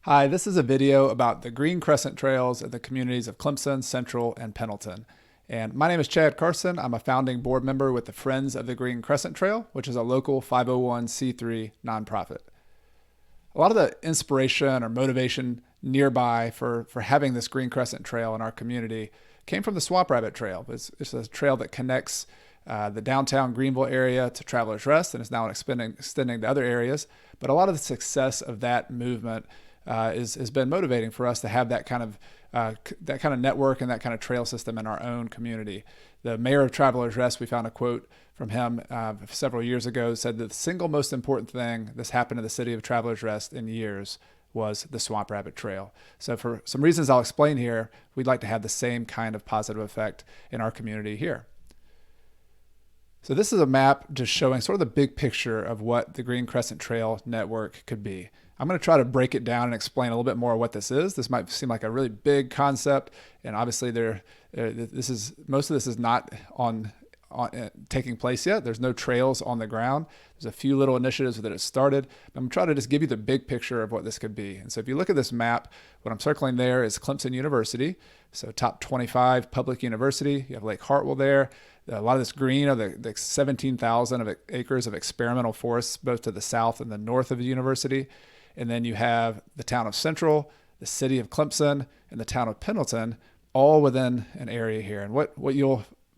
Hi, this is a video about the Green Crescent Trails in the communities of Clemson, Central, and Pendleton. And my name is Chad Carson. I'm a founding board member with the Friends of the Green Crescent Trail, which is a local 501c3 nonprofit. A lot of the inspiration or motivation nearby for having this Green Crescent Trail in our community came from the Swamp Rabbit Trail. It's a trail that connects the downtown Greenville area to Travelers Rest and is now extending to other areas. But a lot of the success of that movement has been motivating for us to have that kind of network and that kind of trail system in our own community. The mayor of Travelers Rest, we found a quote from him several years ago, said that the single most important thing that's happened to the city of Travelers Rest in years was the Swamp Rabbit Trail. So for some reasons I'll explain here, we'd like to have the same kind of positive effect in our community here. So this is a map just showing sort of the big picture of what the Green Crescent Trail network could be. I'm going to try to break it down and explain a little bit more what this is. This might seem like a really big concept, and obviously most of this is not taking place yet. There's no trails on the ground. There's a few little initiatives that have started. I'm going to try to just give you the big picture of what this could be. And so if you look at this map, what I'm circling there is Clemson University. So top 25 public university. You have Lake Hartwell there. A lot of this green are the 17,000 acres of experimental forests, both to the south and the north of the university. And then you have the town of Central, the city of Clemson, and the town of Pendleton, all within an area here. And a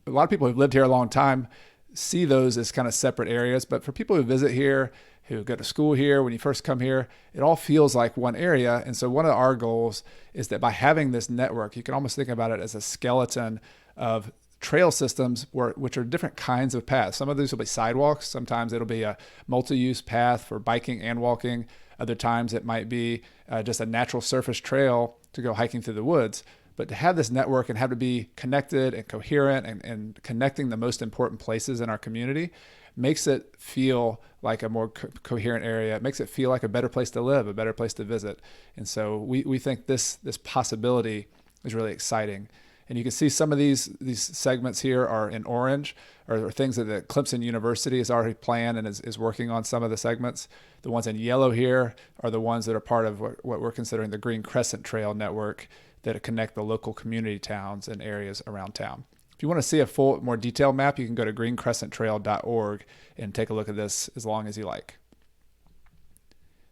lot of people who've lived here a long time see those as kind of separate areas. But for people who visit here, who go to school here, when you first come here, it all feels like one area. And so one of our goals is that by having this network, you can almost think about it as a skeleton of trail systems which are different kinds of paths. Some of these will be sidewalks. Sometimes it'll be a multi-use path for biking and walking. Other times it might be just a natural surface trail to go hiking through the woods. But to have this network and have to be connected and coherent and connecting the most important places in our community makes it feel like a more coherent area. It makes it feel like a better place to live, a better place to visit. And so we think this possibility is really exciting. And you can see some of these segments here are in orange, or things that the Clemson University has already planned and is working on some of the segments. The ones in yellow here are the ones that are part of what we're considering the Green Crescent Trail network that connect the local community towns and areas around town. If you want to see a full, more detailed map, you can go to greencrescenttrail.org and take a look at this as long as you like.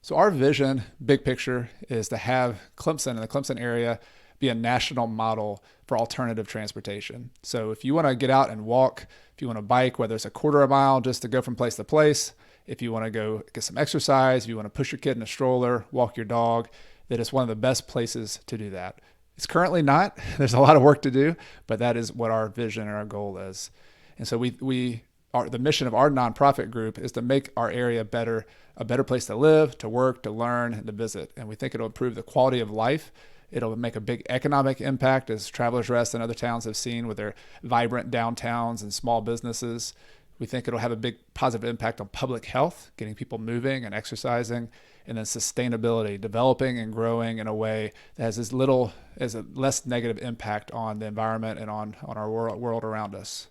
So our vision, big picture, is to have Clemson and the Clemson area be a national model for alternative transportation. So if you want to get out and walk, if you want to bike, whether it's a quarter of a mile just to go from place to place, if you want to go get some exercise, if you want to push your kid in a stroller, walk your dog, that is one of the best places to do that. It's currently not. There's a lot of work to do, but that is what our vision and our goal is. And so the mission of our nonprofit group is to make our area a better place to live, to work, to learn, and to visit. And we think it'll improve the quality of life. It'll make a big economic impact, as Travelers Rest and other towns have seen with their vibrant downtowns and small businesses. We think it'll have a big positive impact on public health, getting people moving and exercising, and then sustainability, developing and growing in a way that has a less negative impact on the environment and on our world around us.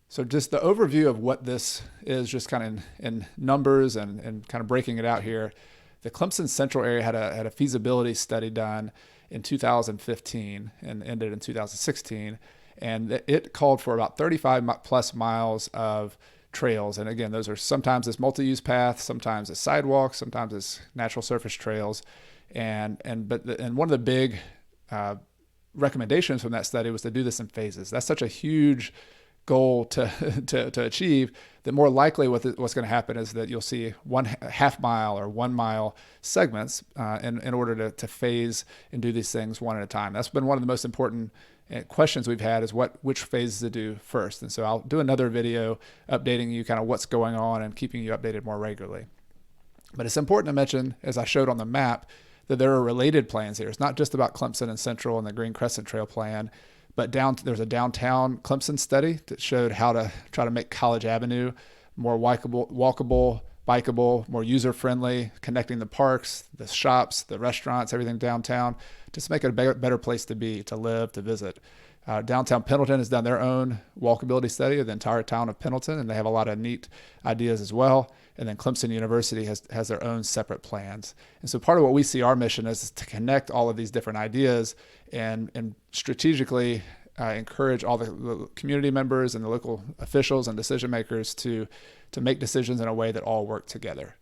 So just the overview of what this is, just kind of in numbers and kind of breaking it out here. The Clemson Central area had a feasibility study done in 2015 and ended in 2016. And it called for about 35 plus miles of trails. And again, those are sometimes as multi-use paths, sometimes as sidewalks, sometimes as natural surface trails. And one of the big recommendations from that study was to do this in phases. That's such a huge goal to achieve, that more likely what's going to happen is that you'll see half mile or 1 mile segments in order to phase and do these things one at a time. That's been one of the most important questions we've had, is which phases to do first. And so I'll do another video updating you kind of what's going on and keeping you updated more regularly. But it's important to mention, as I showed on the map, that there are related plans here. It's not just about Clemson and Central and the Green Crescent Trail plan, but there's a downtown Clemson study that showed how to try to make College Avenue more walkable, bikeable, more user-friendly, connecting the parks, the shops, the restaurants, everything downtown, just to make it a better place to be, to live, to visit. Downtown Pendleton has done their own walkability study of the entire town of Pendleton, and they have a lot of neat ideas as well. and then Clemson University has their own separate plans. And so part of what we see our mission is to connect all of these different ideas and strategically encourage all the community members and the local officials and decision makers to make decisions in a way that all work together.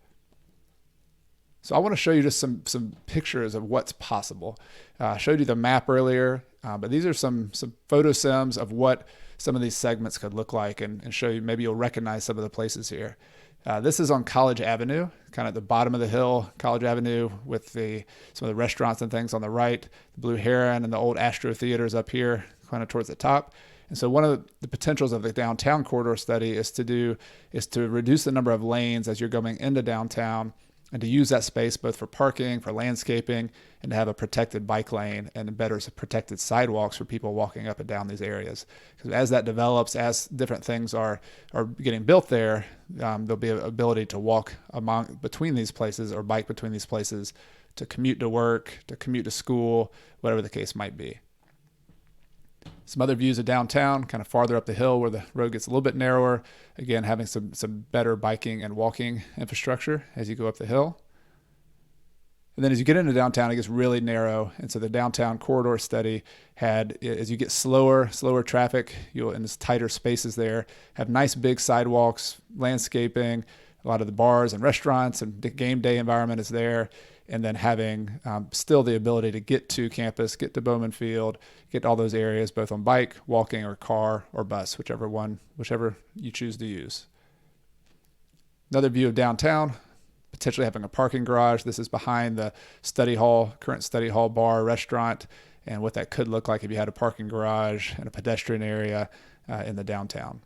So I want to show you just some pictures of what's possible. I showed you the map earlier, but these are some photo sims of what some of these segments could look like, and show you, maybe you'll recognize some of the places here. This is on College Avenue, kind of at the bottom of the hill, College Avenue, with some of the restaurants and things on the right, the Blue Heron and the old Astro Theaters up here, kind of towards the top. And so one of the potentials of the downtown corridor study is to reduce the number of lanes as you're going into downtown, and to use that space both for parking, for landscaping, and to have a protected bike lane and better protected sidewalks for people walking up and down these areas. Because as that develops, as different things are getting built there, there'll be an ability to walk between these places or bike between these places, to commute to work, to commute to school, whatever the case might be. Some other views of downtown, kind of farther up the hill where the road gets a little bit narrower. Again, having some better biking and walking infrastructure as you go up the hill. And then as you get into downtown, it gets really narrow. And so the downtown corridor study had, as you get slower traffic, you'll, in this tighter spaces there, have nice big sidewalks, landscaping, a lot of the bars and restaurants and the game day environment is there. And then having still the ability to get to campus, get to Bowman Field, get to all those areas, both on bike, walking, or car, or bus, whichever you choose to use. Another view of downtown, potentially having a parking garage. This is behind the current study hall bar restaurant, and what that could look like if you had a parking garage and a pedestrian area in the downtown.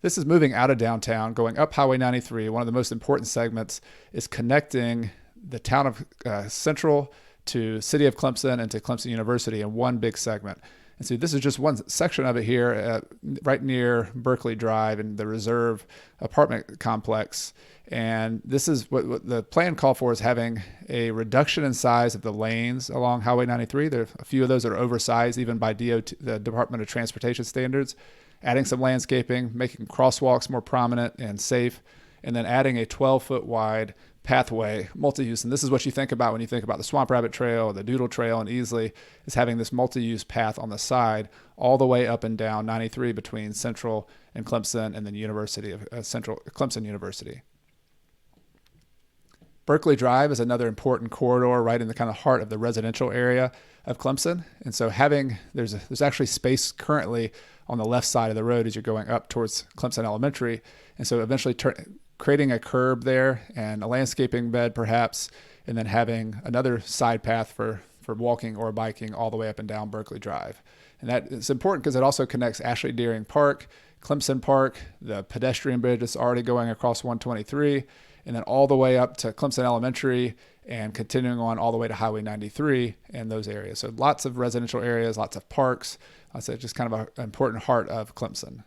This is moving out of downtown, going up Highway 93. One of the most important segments is connecting the town of Central to City of Clemson and to Clemson University in one big segment. And so this is just one section of it here, right near Berkeley Drive and the Reserve apartment complex. And this is what the plan called for, is having a reduction in size of the lanes along Highway 93. There are a few of those that are oversized, even by DOT, the Department of Transportation standards. Adding some landscaping, making crosswalks more prominent and safe, and then adding a 12-foot wide pathway, multi-use. And this is what you think about when you think about the Swamp Rabbit Trail, the Doodle Trail, and Easley, is having this multi-use path on the side all the way up and down 93 between Central and Clemson, and then Clemson University. Berkeley Drive is another important corridor right in the kind of heart of the residential area of Clemson. And so there's actually space currently on the left side of the road as you're going up towards Clemson Elementary. And so eventually creating a curb there and a landscaping bed perhaps, and then having another side path for walking or biking all the way up and down Berkeley Drive. And that is important because it also connects Ashley Deering Park, Clemson Park, the pedestrian bridge that's already going across 123, and then all the way up to Clemson Elementary and continuing on all the way to Highway 93 and those areas. So lots of residential areas, lots of parks. So just kind of an important heart of Clemson.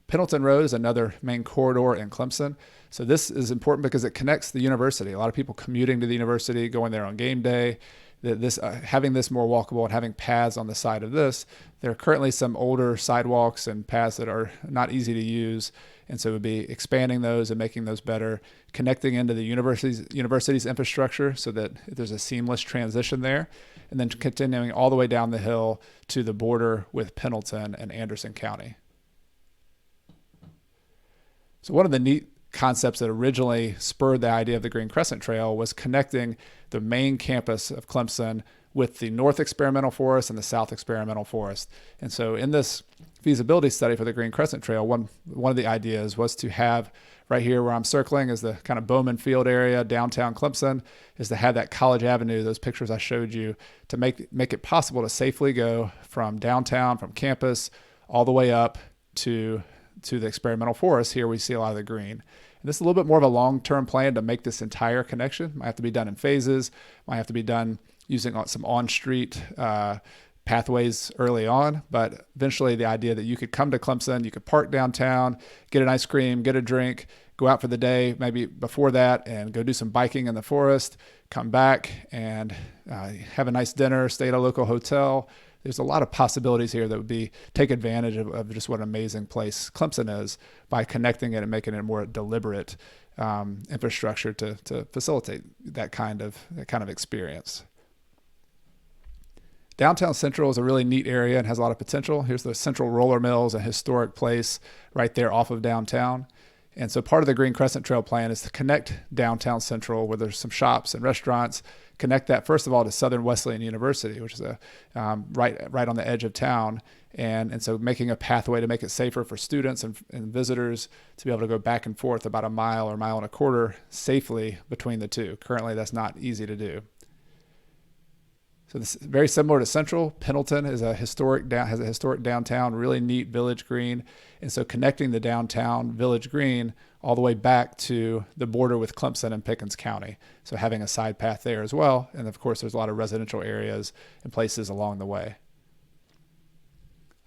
Pendleton Road is another main corridor in Clemson. So this is important because it connects the university. A lot of people commuting to the university, going there on game day. Having this more walkable and having paths on the side of this. There are currently some older sidewalks and paths that are not easy to use. And so it would be expanding those and making those better, connecting into the university's infrastructure so that there's a seamless transition there, and then continuing all the way down the hill to the border with Pendleton and Anderson County. So one of the neat concepts that originally spurred the idea of the Green Crescent Trail was connecting the main campus of Clemson with the North Experimental Forest and the South Experimental Forest. And so in this feasibility study for the Green Crescent Trail, one of the ideas was to have, right here where I'm circling is the kind of Bowman Field area, downtown Clemson, is to have that College Avenue, those pictures I showed you, to make it possible to safely go from downtown, from campus, all the way up to the experimental forest. Here we see a lot of the green. And this is a little bit more of a long-term plan to make this entire connection. Might have to be done in phases, might have to be done using some on-street pathways early on, but eventually the idea that you could come to Clemson, you could park downtown, get an ice cream, get a drink, go out for the day, maybe before that, and go do some biking in the forest, come back and have a nice dinner, stay at a local hotel, there's a lot of possibilities here that would be take advantage of just what an amazing place Clemson is by connecting it and making it a more deliberate infrastructure to facilitate that kind of experience. Downtown Central is a really neat area and has a lot of potential. Here's the Central Roller Mills, a historic place right there off of downtown. And so part of the Green Crescent Trail plan is to connect downtown Central, where there's some shops and restaurants, connect that first of all to Southern Wesleyan University, which is right on the edge of town. And so making a pathway to make it safer for students and visitors to be able to go back and forth about a mile or mile and a quarter safely between the two. Currently, that's not easy to do. So this is very similar to Central. Pendleton has a historic downtown, really neat village green. And so connecting the downtown village green all the way back to the border with Clemson and Pickens County. So having a side path there as well. And of course, there's a lot of residential areas and places along the way.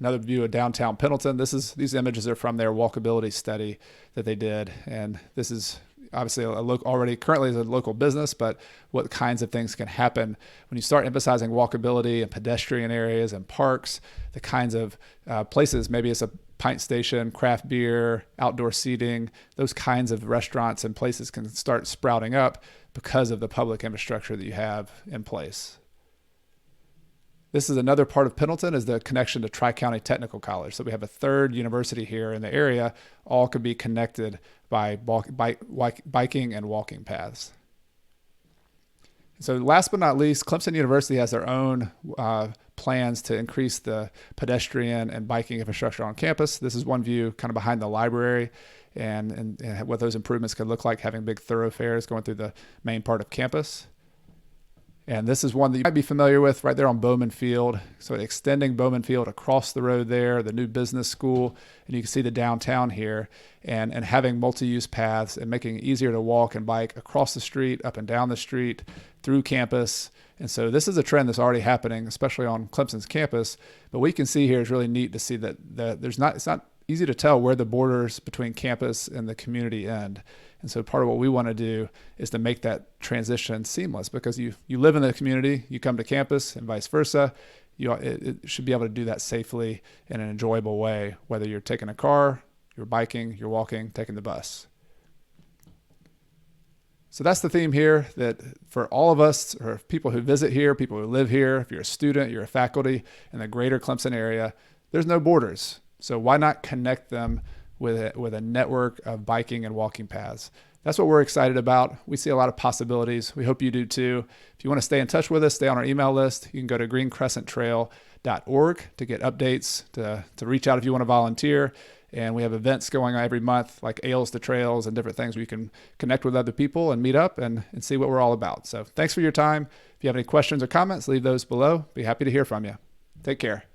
Another view of downtown Pendleton. These images are from their walkability study that they did. And this is obviously currently is a local business, but what kinds of things can happen when you start emphasizing walkability and pedestrian areas and parks, the kinds of places, maybe it's a pint station, craft beer, outdoor seating, those kinds of restaurants and places can start sprouting up because of the public infrastructure that you have in place. This is another part of Pendleton, is the connection to TriCounty Technical College. So we have a third university here in the area. All could be connected by biking and walking paths. So last but not least, Clemson University has their own plans to increase the pedestrian and biking infrastructure on campus. This is one view kind of behind the library and what those improvements could look like, having big thoroughfares going through the main part of campus. And this is one that you might be familiar with right there on Bowman Field. So extending Bowman Field across the road there, the new business school, and you can see the downtown here, and having multi-use paths and making it easier to walk and bike across the street, up and down the street, through campus. And so this is a trend that's already happening, especially on Clemson's campus. But what you can see here is really neat to see that it's not easy to tell where the borders between campus and the community end. And so part of what we want to do is to make that transition seamless, because you live in the community, you come to campus, and vice versa. It should be able to do that safely in an enjoyable way, whether you're taking a car, you're biking, you're walking, taking the bus. So that's the theme here, that for all of us, or people who visit here, people who live here, if you're a student, you're a faculty in the greater Clemson area, there's no borders. So why not connect them with a network of biking and walking paths? That's what we're excited about. We see a lot of possibilities. We hope you do too. If you want to stay in touch with us, stay on our email list. You can go to greencrescenttrail.org to get updates, to reach out if you want to volunteer. And we have events going on every month, like Ales to Trails and different things where you can connect with other people and meet up and see what we're all about. So thanks for your time. If you have any questions or comments, leave those below. Be happy to hear from you. Take care.